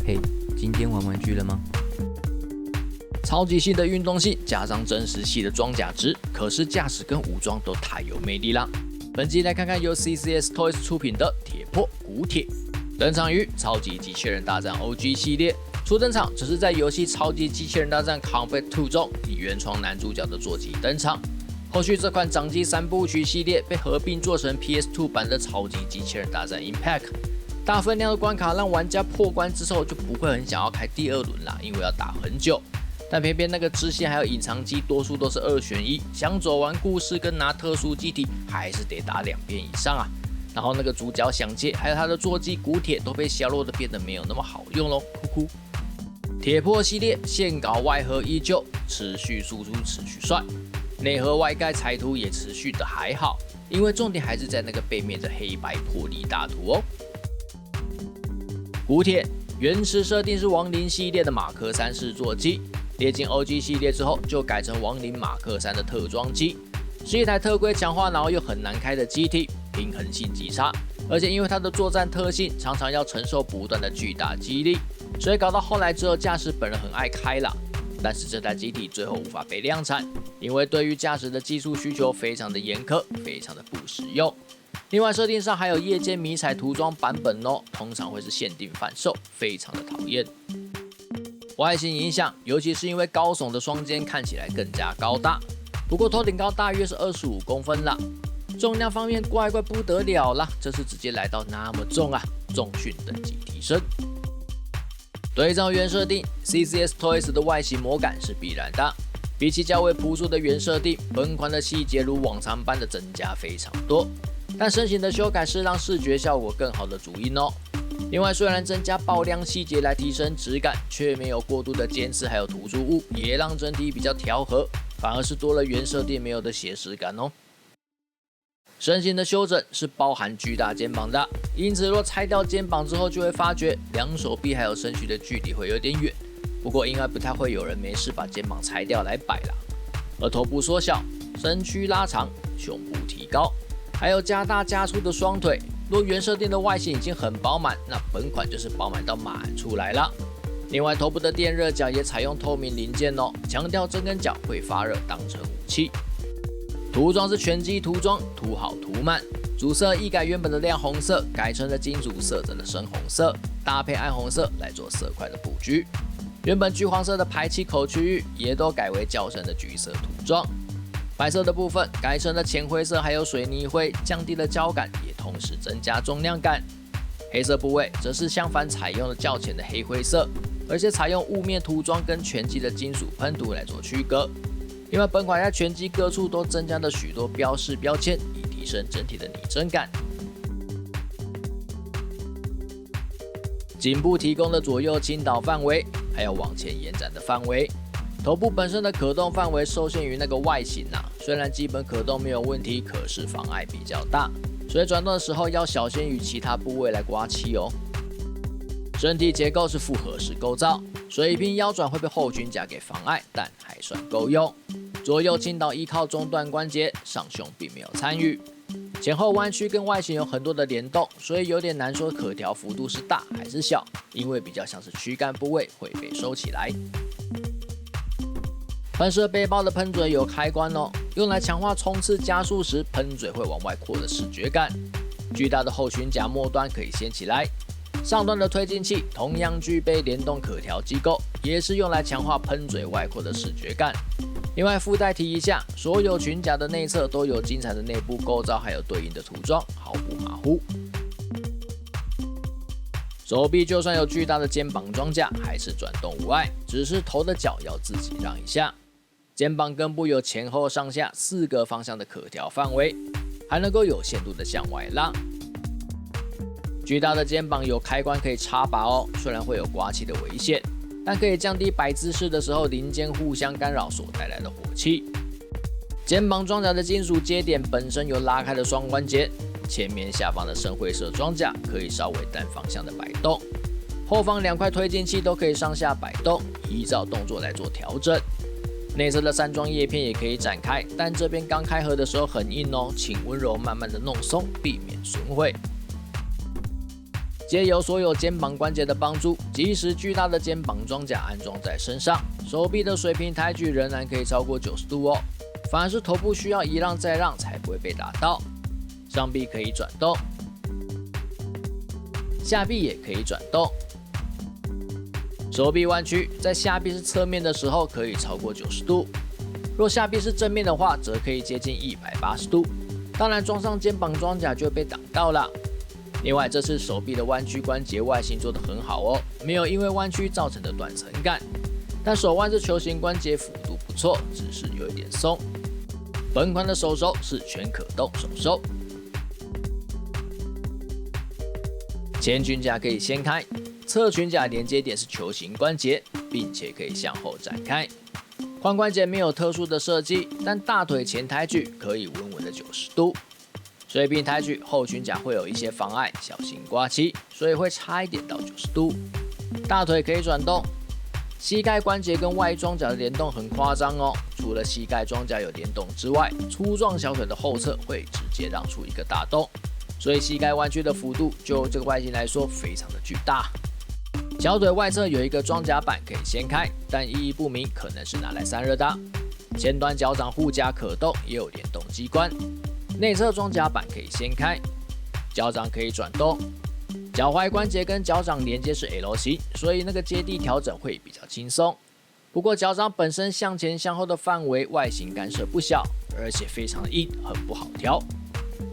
嘿，今天玩玩具了吗？超级系的运动性加上真实系的装甲值，可是驾驶跟武装都太有魅力啦。本集来看看由 CCS Toys 出品的铁破古铁，登场于超级机器人大战 OG 系列。初登场只是在游戏超级机器人大战 Combat 2中以原创男主角的坐骑登场。后续这款掌机3部曲系列被合并做成 PS2 版的超级机器人大战 Impact。大分量的关卡让玩家破关之后就不会很想要开第二轮啦，因为要打很久。但偏偏那个支线还有隐藏机多数都是2选1，想走完故事跟拿特殊机体还是得打2遍以上啊。然后那个主角响介还有他的坐骑古铁都被削弱的变得没有那么好用咯，哭哭。铁破系列线稿外盒依旧，持续输出持续帅，内盒外盖彩图也持续的还好，因为重点还是在那个背面的黑白破例大图哦。古铁原始设定是亡灵系列的马克3式坐骑，列进 OG 系列之后就改成亡灵马克3的特装机，是一台特规强化然后又很难开的机体，平衡性极差，而且因为它的作战特性常常要承受不断的巨大激励，所以搞到后来只有驾驶本人很爱开啦。但是这台机体最后无法被量产，因为对于驾驶的技术需求非常的严苛，非常的不实用。另外设定上还有夜间迷彩涂装版本哦，通常会是限定贩售，非常的讨厌。外形影响，尤其是因为高耸的双肩看起来更加高大，不过头顶高大约是25公分啦。重量方面怪不得了啦，这次直接来到那么重啊，重训等级提升。对照原设定 ，CCS Toys 的外形魔感是必然的。比起较为朴素的原设定，本款的细节如往常般的增加非常多。但身形的修改是让视觉效果更好的主因哦。另外，虽然增加爆量细节来提升质感，却没有过度的尖刺还有突出物，也让整体比较调和，反而是多了原设定没有的写实感哦。身形的修整是包含巨大肩膀的，因此若拆掉肩膀之后，就会发觉两手臂还有身躯的距离会有点远。不过应该不太会有人没事把肩膀拆掉来摆啦。而头部缩小，身躯拉长，胸部提高。还有加大加粗的双腿，若原设定的外形已经很饱满，那本款就是饱满到满出来了。另外，头部的电热角也采用透明零件哦，强调这根角会发热当成武器。涂装是全机涂装，涂好涂满，主色一改原本的亮红色，改成了金属色泽的深红色，搭配暗红色来做色块的布局。原本橘黄色的排气口区域也都改为较深的橘色涂装。白色的部分改成了浅灰色，还有水泥灰，降低了胶感，也同时增加重量感。黑色部位则是相反采用了较浅的黑灰色，而且采用雾面涂装跟全机的金属喷涂来做区隔。另外，本款在全机各处都增加了许多标示标签，以提升整体的拟真感。颈部提供了左右倾倒范围，还有往前延展的范围。头部本身的可动范围受限于那个外形啊，虽然基本可动没有问题，可是妨碍比较大，所以转动的时候要小心与其他部位来刮漆哦。整体结构是复合式构造，水平腰转会被后裙甲给妨碍，但还算够用。左右倾倒依靠中段关节，上胸并没有参与。前后弯曲跟外形有很多的联动，所以有点难说可调幅度是大还是小，因为比较像是躯干部位会被收起来。喷射背包的喷嘴有开关哦，用来强化冲刺加速时喷嘴会往外扩的视觉感。巨大的后裙甲末端可以掀起来，上端的推进器同样具备联动可调机构，也是用来强化喷嘴外扩的视觉感。另外附带提一下，所有裙甲的内侧都有精彩的内部构造，还有对应的涂装，毫不马虎。手臂就算有巨大的肩膀装甲，还是转动无碍，只是头的角要自己让一下。肩膀根部有前后上下4个方向的可调范围，还能够有限度的向外拉。巨大的肩膀有开关可以插拔哦，虽然会有刮气的危险，但可以降低摆姿势的时候零件互相干扰所带来的火气。肩膀装甲的金属接点本身有拉开的双关节，前面下方的深灰色装甲可以稍微单方向的摆动，后方2块推进器都可以上下摆动，依照动作来做调整。内侧的散装叶片也可以展开，但这边刚开合的时候很硬哦，请温柔慢慢的弄松，避免损毁。借由所有肩膀关节的帮助，即使巨大的肩膀装甲安装在身上，手臂的水平抬举仍然可以超过90度哦。反而是头部需要一让再让才不会被打到。上臂可以转动，下臂也可以转动。手臂弯曲，在下臂是侧面的时候可以超过90度，若下臂是正面的话，则可以接近180度。当然，装上肩膀装甲就会被挡到了。另外，这次手臂的弯曲关节外形做得很好哦，没有因为弯曲造成的断层感。但手腕这球形关节幅度不错，只是有一点松。本款的手手是全可动手手，前裙甲可以掀开，侧裙甲连接点是球形关节，并且可以向后展开。髋关节没有特殊的设计，但大腿前抬举可以稳稳的90度。水平抬举后裙甲会有一些妨碍，小心刮漆，所以会差一点到90度。大腿可以转动，膝盖关节跟外装甲的联动很夸张哦。除了膝盖装甲有联动之外，粗壮小腿的后侧会直接让出一个大洞，所以膝盖弯曲的幅度就这个外形来说非常的巨大。小腿外侧有一个装甲板可以掀开，但意义不明，可能是拿来散热的。前端脚掌护甲可动，也有联动机关。内侧装甲板可以掀开，脚掌可以转动。脚踝关节跟脚掌连接是 L 型，所以那个接地调整会比较轻松。不过脚掌本身向前向后的范围外形干涉不小，而且非常的硬，很不好调。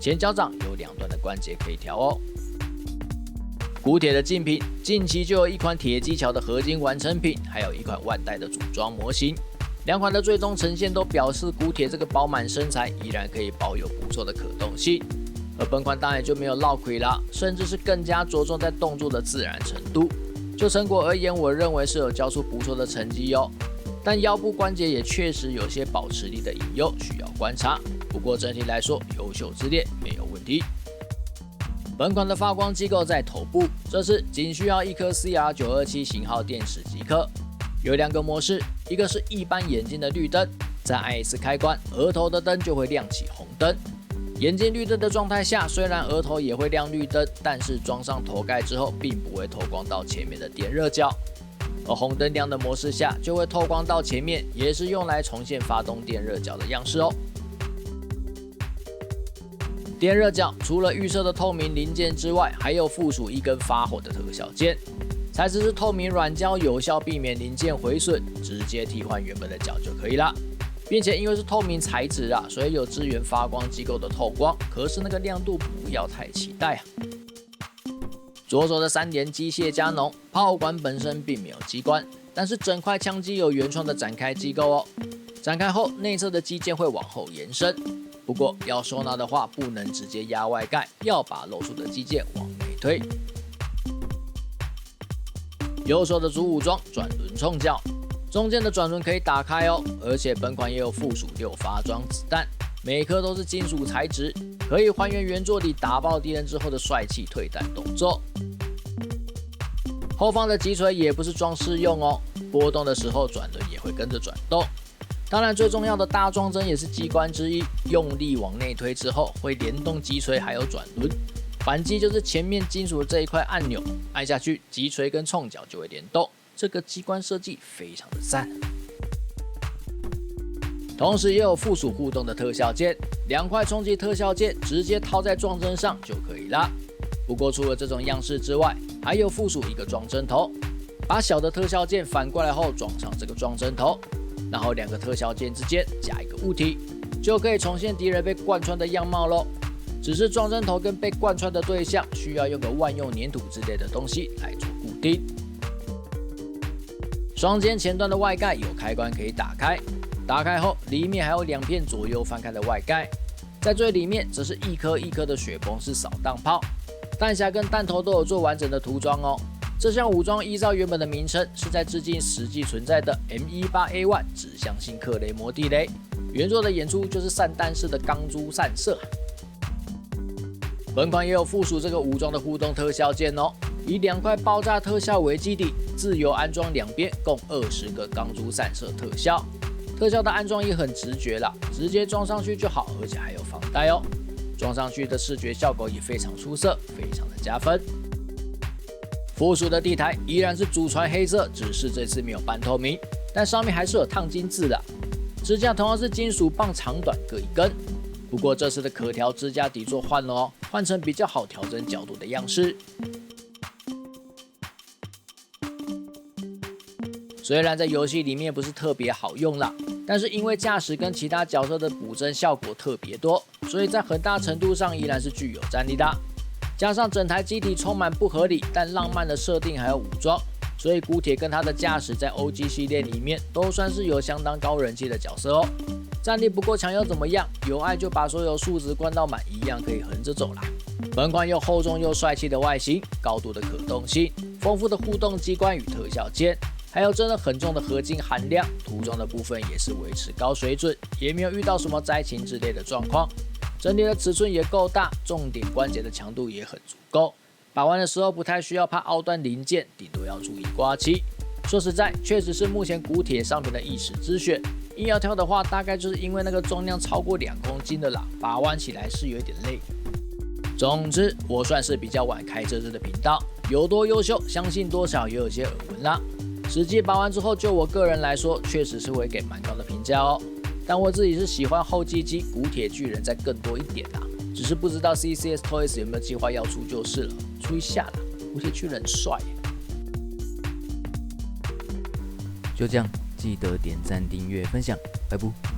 前脚掌有两端的关节可以调哦。古铁的竞品近期就有一款铁技巧的合金完成品，还有一款万代的组装模型。两款的最终呈现都表示古铁这个饱满身材依然可以保有不错的可动性，而本款当然就没有落亏啦，甚至是更加着重在动作的自然程度。就成果而言，我认为是有交出不错的成绩哦。但腰部关节也确实有些保持力的隐忧，需要观察。不过整体来说，优秀之列没有问题。本款的发光机构在头部，这次仅需要一颗 CR927 型号电池即可。有两个模式，一个是一般眼镜的绿灯，在按一次开关，额头的灯就会亮起红灯。眼睛绿灯的状态下，虽然额头也会亮绿灯，但是装上头盖之后，并不会透光到前面的电热角。而红灯亮的模式下，就会透光到前面，也是用来重现发动电热角的样式哦。电热角除了预设的透明零件之外，还有附属一根发火的特效键。材质是透明软胶，有效避免零件毁损，直接替换原本的角就可以啦。并且因为是透明材质啊，所以有支援发光机构的透光，可是那个亮度不要太期待啊。左手的3点机械加农，炮管本身并没有机关，但是整块枪机有原创的展开机构哦。展开后，内侧的机件会往后延伸，不过要收纳的话，不能直接压外盖，要把露出的机件往内推。右手的主武装转轮冲角，中间的转轮可以打开哦，而且本款也有附属6发装子弹，每颗都是金属材质，可以还原原作里打爆敌人之后的帅气退弹动作。后方的击锤也不是装饰用哦，波动的时候转轮也会跟着转动。当然最重要的大装针也是机关之一，用力往内推之后会联动击锤还有转轮。扳机就是前面金属的这一块按钮，按下去，击锤跟冲角就会联动。这个机关设计非常的赞。同时也有附属互动的特效键，2块冲击特效键直接套在撞针上就可以啦。不过除了这种样式之外，还有附属一个撞针头，把小的特效键反过来后装上这个撞针头，然后2个特效键之间加一个物体，就可以重现敌人被贯穿的样貌咯。只是撞针头跟被贯穿的对象需要用个万用粘土之类的东西来做固定。双肩前端的外盖有开关可以打开，打开后里面还有2片左右翻开的外盖，在最里面则是一颗一颗的雪崩式扫荡炮，弹匣跟弹头都有做完整的涂装哦。这项武装依照原本的名称，是在致敬实际存在的 M18A1 指向性克雷摩地雷，原作的演出就是散弹式的钢珠散射。本款也有附属这个武装的互动特效键哦，以2块爆炸特效为基底，自由安装2边共20个钢珠散射特效。特效的安装也很直觉啦，直接装上去就好，而且还有防呆哦。装上去的视觉效果也非常出色，非常的加分。附属的地台依然是祖传黑色，只是这次没有半透明，但上面还是有烫金字的。支架同样是金属棒，长短各一根。不过这次的可调支架底座换了哦，换成比较好调整角度的样式。虽然在游戏里面不是特别好用啦，但是因为驾驶跟其他角色的补帧效果特别多，所以在很大程度上依然是具有战力的。加上整台机体充满不合理但浪漫的设定还有武装，所以古铁跟他的驾驶在 OG 系列里面都算是有相当高人气的角色哦。战力不够强又怎么样？有爱就把所有数值灌到满，一样可以横着走啦。本款有厚重又帅气的外形，高度的可动性，丰富的互动机关与特效键，还有真的很重的合金含量，涂装的部分也是维持高水准，也没有遇到什么灾情之类的状况。整体的尺寸也够大，重点关节的强度也很足够，把玩的时候不太需要怕凹端零件，顶多要注意刮漆。说实在，确实是目前古铁上面的一时之选。硬要挑的话，大概就是因为那个重量超过2公斤的啦，把玩起来是有一点累。总之，我算是比较晚开这支的频道，有多优秀，相信多少也有些耳闻啦。实际把玩之后，就我个人来说，确实是会给蛮高的评价哦。但我自己是喜欢后继机古铁巨人再更多一点啦，只是不知道 CCS Toys 有没有计划要出就是了，出一下啦，古铁巨人很帅耶。就这样，记得点赞、订阅、分享，拜拜。